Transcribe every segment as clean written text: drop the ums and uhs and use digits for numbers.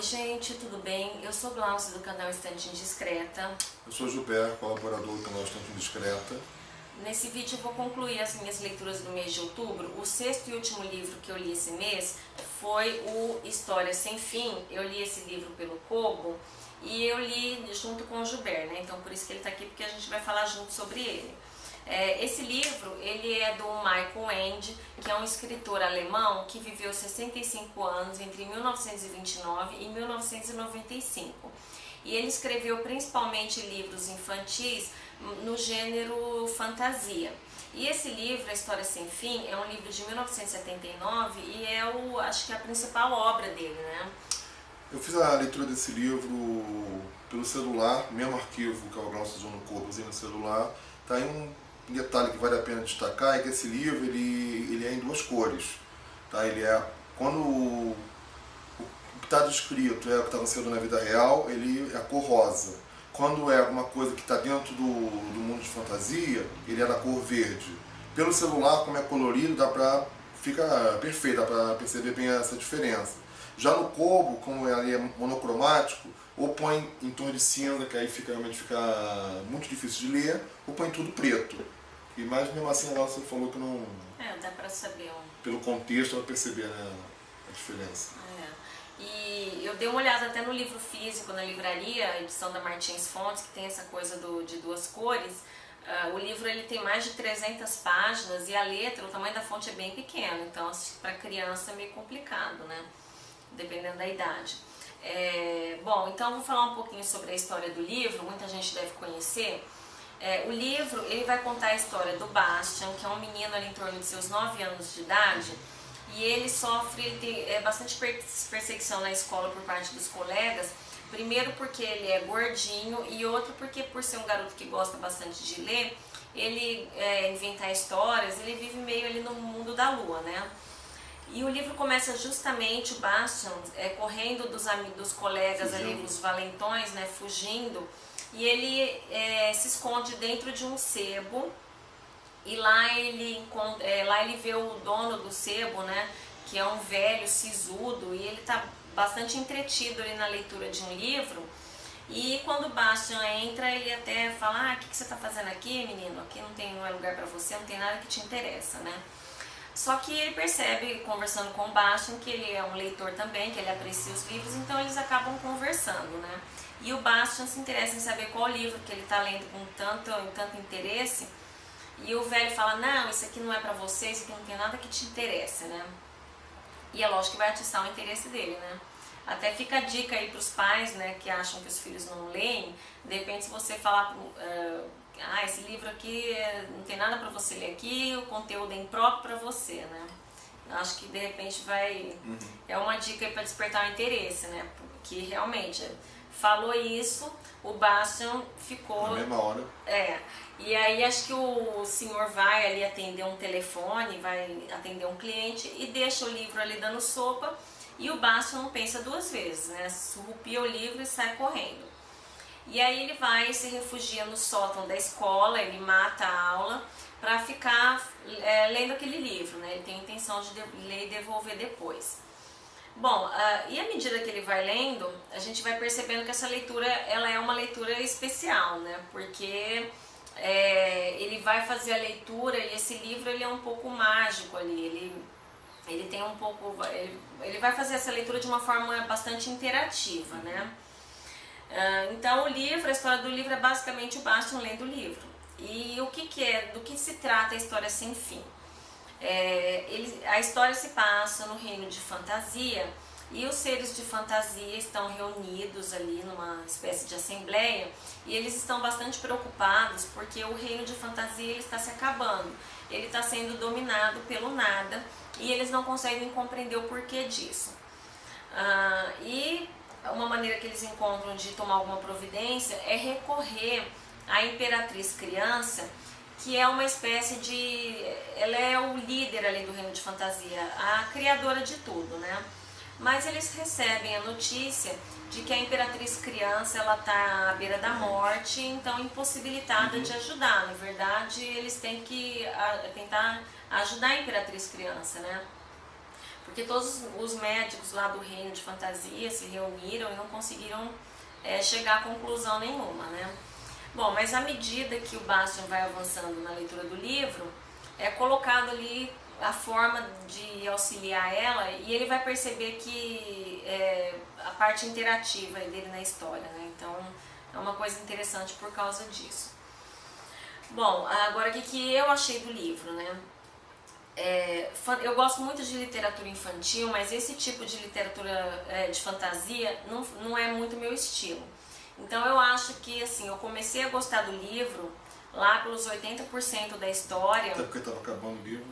gente, tudo bem? Eu sou Glaucia do canal Estante Indiscreta. Eu sou Gilberto, colaborador do canal Estante Indiscreta. Nesse vídeo eu vou concluir as minhas leituras do mês de outubro. O sexto e último livro que eu li esse mês foi o História Sem Fim. Eu li esse livro pelo Kobo e eu li junto com o Gilberto, né? Então por isso que ele está aqui, porque a gente vai falar junto sobre ele. Esse livro, ele é do Michael Ende, que é um escritor alemão que viveu 65 anos entre 1929 e 1995. E ele escreveu principalmente livros infantis no gênero fantasia. E esse livro, A História Sem Fim, é um livro de 1979 e é acho que a principal obra dele, né? Eu fiz a leitura desse livro pelo celular, mesmo arquivo que o Glaucia usou no Kobo, usei no celular. Tá aí um detalhe que vale a pena destacar, é que esse livro ele é em duas cores. Tá? Ele é, quando o que está descrito é o que está acontecendo na vida real, ele é a cor rosa. Quando é alguma coisa que está dentro do mundo de fantasia, ele é da cor verde. Pelo celular, como é colorido, fica perfeito, dá para perceber bem essa diferença. Já no Kobo, como ele é monocromático, ou põe em tom de cinza, que aí realmente fica muito difícil de ler, ou põe tudo preto. Mas mesmo assim, ela você falou que não... dá pra saber. Pelo contexto, ela perceber, né, a diferença. E eu dei uma olhada até no livro físico, na livraria, a edição da Martins Fontes, que tem essa coisa de duas cores. O livro ele tem mais de 300 páginas e a letra, o tamanho da fonte é bem pequeno, então para criança é meio complicado, né? Dependendo da idade. Bom, então eu vou falar um pouquinho sobre a história do livro, muita gente deve conhecer. O livro ele vai contar a história do Bastian, que é um menino ali em torno de seus 9 anos de idade, e ele sofre bastante perseguição na escola por parte dos colegas, primeiro porque ele é gordinho e outro porque por ser um garoto que gosta bastante de ler, ele inventar histórias, ele vive meio ali no mundo da lua, né? E o livro começa justamente o Bastian correndo dos colegas ali, os valentões, né, fugindo, e ele se esconde dentro de um sebo. E lá ele vê o dono do sebo, né, que é um velho sisudo, e ele está bastante entretido ali na leitura de um livro. E quando o Bastian entra, ele até fala: o que você está fazendo aqui, menino? Aqui não é lugar para você, não tem nada que te interessa, né? Só que ele percebe, conversando com o Bastian, que ele é um leitor também, que ele aprecia os livros, então eles acabam conversando, né? E o Bastian se interessa em saber qual livro que ele está lendo com tanto interesse. E o velho fala: não, isso aqui não é pra você, isso aqui não tem nada que te interessa, né? E é lógico que vai atiçar o interesse dele, né? Até fica a dica aí pros pais, né, que acham que os filhos não leem. De repente, se você falar, esse livro aqui não tem nada pra você ler aqui, o conteúdo é impróprio pra você, né? Eu acho que de repente é uma dica aí pra despertar o interesse, né? Porque realmente, falou isso, o Bastian ficou... Na mesma hora. E aí acho que o senhor vai ali atender um telefone, vai atender um cliente e deixa o livro ali dando sopa, e o Bastian não pensa duas vezes, né? Surrupia o livro e sai correndo. E aí ele vai e se refugia no sótão da escola, ele mata a aula para ficar lendo aquele livro, né? Ele tem a intenção de ler e devolver depois. Bom, e à medida que ele vai lendo, a gente vai percebendo que essa leitura ela é uma leitura especial, né? Porque ele vai fazer a leitura e esse livro ele é um pouco mágico ali, ele tem um pouco, ele vai fazer essa leitura de uma forma bastante interativa, né? Então a história do livro é basicamente o Bastian lendo o livro. E do que se trata a História Sem Fim? A história se passa no reino de fantasia e os seres de fantasia estão reunidos ali numa espécie de assembleia e eles estão bastante preocupados porque o reino de fantasia ele está se acabando, ele está sendo dominado pelo nada e eles não conseguem compreender o porquê disso. E uma maneira que eles encontram de tomar alguma providência é recorrer à Imperatriz Criança, que é uma espécie ela é o líder ali do reino de fantasia, a criadora de tudo, né? Mas eles recebem a notícia de que a Imperatriz Criança ela está à beira da morte, então impossibilitada de ajudar. Na verdade, eles têm que tentar ajudar a Imperatriz Criança, né? porque todos os médicos lá do reino de fantasia se reuniram e não conseguiram chegar a conclusão nenhuma, né? Bom, mas à medida que o Bastian vai avançando na leitura do livro, é colocado ali a forma de auxiliar ela e ele vai perceber que a parte interativa dele na história, né? Então é uma coisa interessante por causa disso. Bom, agora o que eu achei do livro, né? Eu gosto muito de literatura infantil, mas esse tipo de literatura de fantasia não é muito meu estilo. Então eu acho que assim, eu comecei a gostar do livro lá pelos 80% da história. Até porque estava acabando o livro,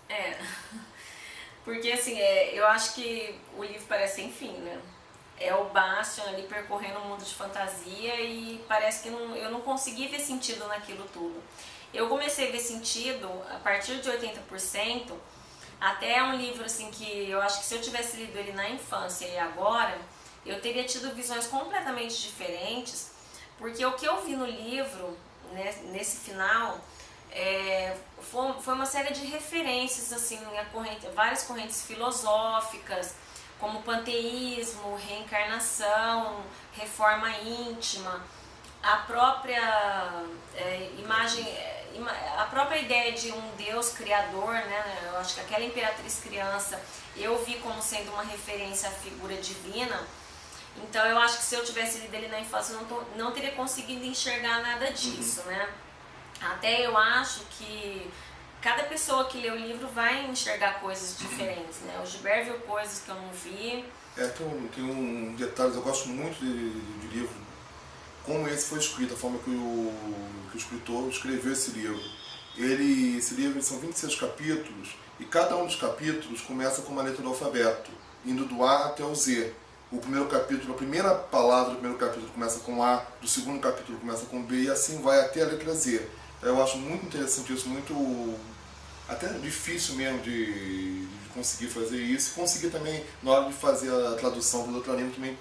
né? Porque assim, eu acho que o livro parece sem fim, né? É o Bastian ali percorrendo um mundo de fantasia e parece que eu não consegui ver sentido naquilo tudo. Eu comecei a ver sentido a partir de 80%, até um livro assim que eu acho que se eu tivesse lido ele na infância e agora, eu teria tido visões completamente diferentes, porque o que eu vi no livro, né, nesse final, foi uma série de referências assim, várias correntes filosóficas, como panteísmo, reencarnação, reforma íntima, a própria imagem, a própria ideia de um Deus criador, né? Eu acho que aquela imperatriz criança eu vi como sendo uma referência à figura divina. Então eu acho que se eu tivesse lido ele na infância eu não teria conseguido enxergar nada disso, né? Até eu acho que cada pessoa que lê o livro vai enxergar coisas diferentes, né? O Gilberto viu coisas que eu não vi. Tem um detalhe, eu gosto muito de livro, como esse foi escrito, a forma que o escritor escreveu esse livro. Esse livro são 26 capítulos e cada um dos capítulos começa com uma letra do alfabeto, indo do A até o Z. O primeiro capítulo, a primeira palavra do primeiro capítulo começa com A, do segundo capítulo começa com B e assim vai até a letra Z. Eu acho muito interessante isso, muito até difícil mesmo de conseguir fazer isso. E conseguir também, na hora de fazer a tradução para outra língua, também,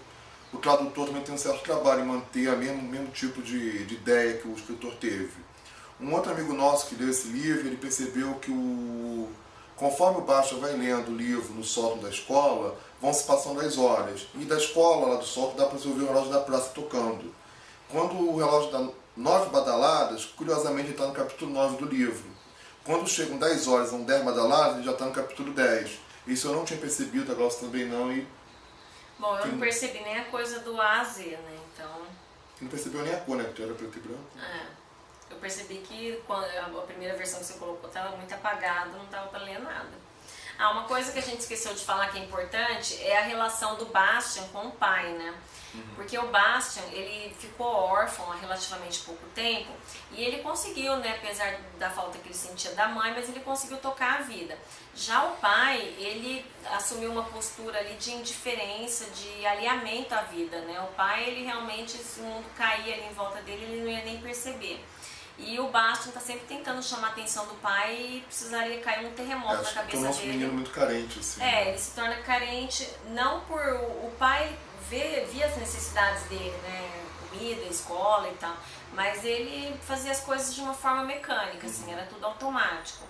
o tradutor também tem um certo trabalho em manter o mesmo tipo de ideia que o escritor teve. Um outro amigo nosso que leu esse livro, ele percebeu que conforme o Bastian vai lendo o livro no sótão da escola, vão se passando as horas. E da escola, lá do sótão, dá para você ouvir o relógio da praça tocando. Quando o relógio dá 9 badaladas, curiosamente ele está no capítulo 9 do livro. Quando chegam 10 horas, são 10 badaladas, ele já está no capítulo 10. Isso eu não tinha percebido, a Glaucia também não. Bom, eu não percebi nem a coisa do A a Z, né? Então... Não percebeu nem a cor, né? Porque era preto e branco. Eu percebi que a primeira versão que você colocou estava muito apagada, não estava para ler nada. Uma coisa que a gente esqueceu de falar que é importante é a relação do Bastian com o pai, né? Porque o Bastian, ele ficou órfão há relativamente pouco tempo e ele conseguiu, né, apesar da falta que ele sentia da mãe, mas ele conseguiu tocar a vida. Já o pai, ele assumiu uma postura ali de indiferença, de alinhamento à vida, né? O pai, ele realmente, se o mundo caía ali em volta dele, ele não ia nem perceber. E o Bastian está sempre tentando chamar a atenção do pai e precisaria cair um terremoto na cabeça nosso dele. Menino muito carente, assim. Ele se torna carente, não por o pai via as necessidades dele, né? Comida, escola e tal, mas ele fazia as coisas de uma forma mecânica, assim, era tudo automático.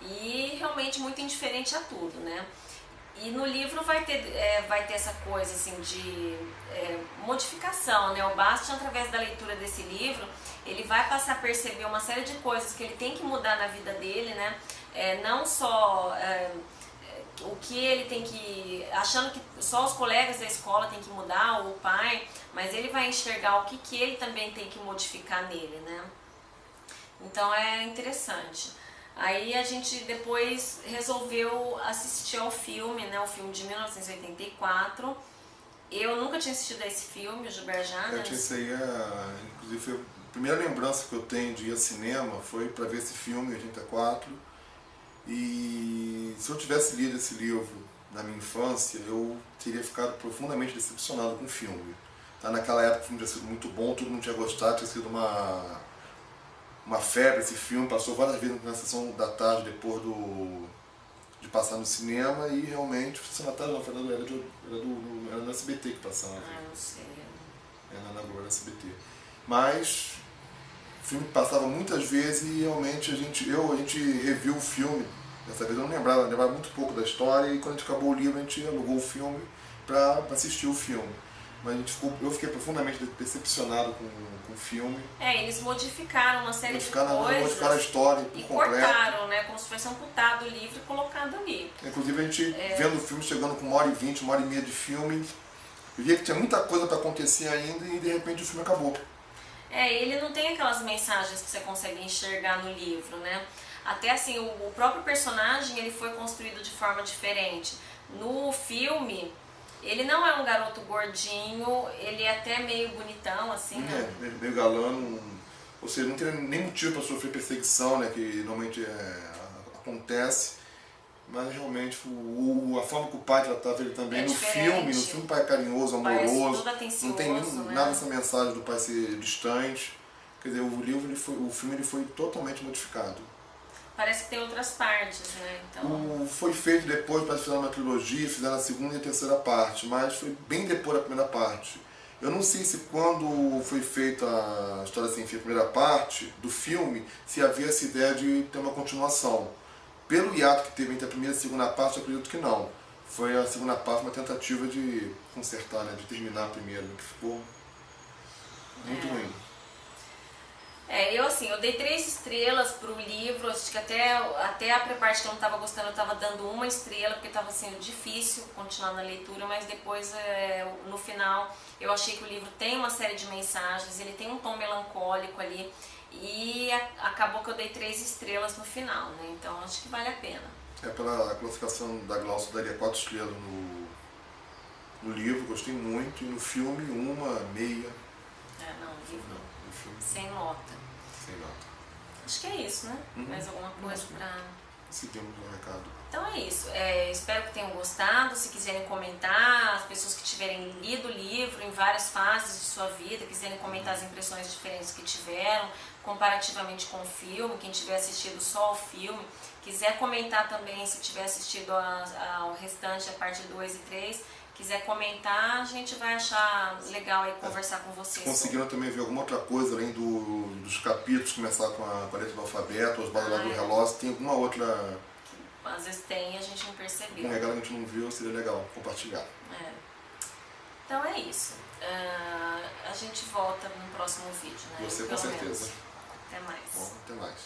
E realmente muito indiferente a tudo, né? E no livro vai ter essa coisa assim de modificação, né? O Bastian, através da leitura desse livro, ele vai passar a perceber uma série de coisas que ele tem que mudar na vida dele, né? Não só o que ele tem que... achando que só os colegas da escola tem que mudar, ou o pai, mas ele vai enxergar o que ele também tem que modificar nele, né? Então é interessante. Aí a gente depois resolveu assistir ao filme, né? O filme de 1984. Eu nunca tinha assistido a esse filme, o Gilberto já, né? Isso aí inclusive, a primeira lembrança que eu tenho de ir ao cinema foi para ver esse filme em 84. E se eu tivesse lido esse livro na minha infância, eu teria ficado profundamente decepcionado com o filme. Naquela época o filme tinha sido muito bom, todo mundo tinha gostado, tinha sido uma febre esse filme, passou várias vezes na sessão da tarde depois de passar no cinema e realmente, sessão da tarde não, era no SBT que passava. Não sei. Era na Globo, era SBT. Mas o filme passava muitas vezes e realmente a gente reviu o filme Dessa vez eu não lembrava muito pouco da história, e quando a gente acabou o livro a gente alugou o filme para assistir o filme. Mas eu fiquei profundamente decepcionado com o filme. Eles modificaram uma série de coisas. Modificaram a história por completo. Cortaram, né? Como se tivesse amputado o livro e colocado ali. Inclusive a gente vendo o filme, chegando com 1h20, 1h30 de filme, eu via que tinha muita coisa para acontecer ainda e de repente o filme acabou. Ele não tem aquelas mensagens que você consegue enxergar no livro, né? Até assim, o próprio personagem ele foi construído de forma diferente. No filme, ele não é um garoto gordinho, ele é até meio bonitão, assim, né? Meio galã, ou seja, não tem nem motivo para sofrer perseguição, né? Que normalmente acontece. Mas realmente a forma que o pai tratava ele também no filme o pai é carinhoso, amoroso, tudo não tem né? nada dessa mensagem do pai ser distante. Quer dizer, o filme ele foi totalmente modificado. Parece que tem outras partes, né? Então... Foi feito depois para fazer uma trilogia, fizeram a segunda e a terceira parte, mas foi bem depois da primeira parte. Eu não sei se quando foi feita a História Sem Fim, a primeira parte do filme, se havia essa ideia de ter uma continuação. Pelo hiato que teve entre a primeira e a segunda parte, eu acredito que não. Foi a segunda parte uma tentativa de consertar, né, de terminar a primeira, que ficou muito ruim. Eu dei 3 estrelas pro livro, acho que até a parte que eu não estava gostando eu estava dando 1 estrela, porque estava assim, difícil continuar na leitura, mas depois, no final, eu achei que o livro tem uma série de mensagens, ele tem um tom melancólico ali, e acabou que eu dei 3 estrelas no final, né? Então acho que vale a pena. Pela classificação da Glaucia, eu daria 4 estrelas no livro, gostei muito, e no filme 1,5. No livro sem nota. Sem nota. Acho que é isso, né? Mais alguma coisa pra... Seguimos o recado. Então é isso. Espero que tenham gostado. Se quiserem comentar, as pessoas que tiverem lido o livro em várias fases de sua vida, quiserem comentar as impressões diferentes que tiveram, comparativamente com o filme, quem tiver assistido só o filme, quiser comentar também se tiver assistido ao restante, a parte 2 e 3, quiser comentar, a gente vai achar legal aí conversar com vocês. Conseguiram também ver alguma outra coisa, além dos capítulos, começar com a letra do alfabeto, os barulhos do relógio, tem alguma outra... Às vezes tem e a gente não percebeu. Um regalo que a gente não viu, seria legal compartilhar. Então é isso. A gente volta no próximo vídeo, né? Você com certeza. Até mais. Bom, até mais.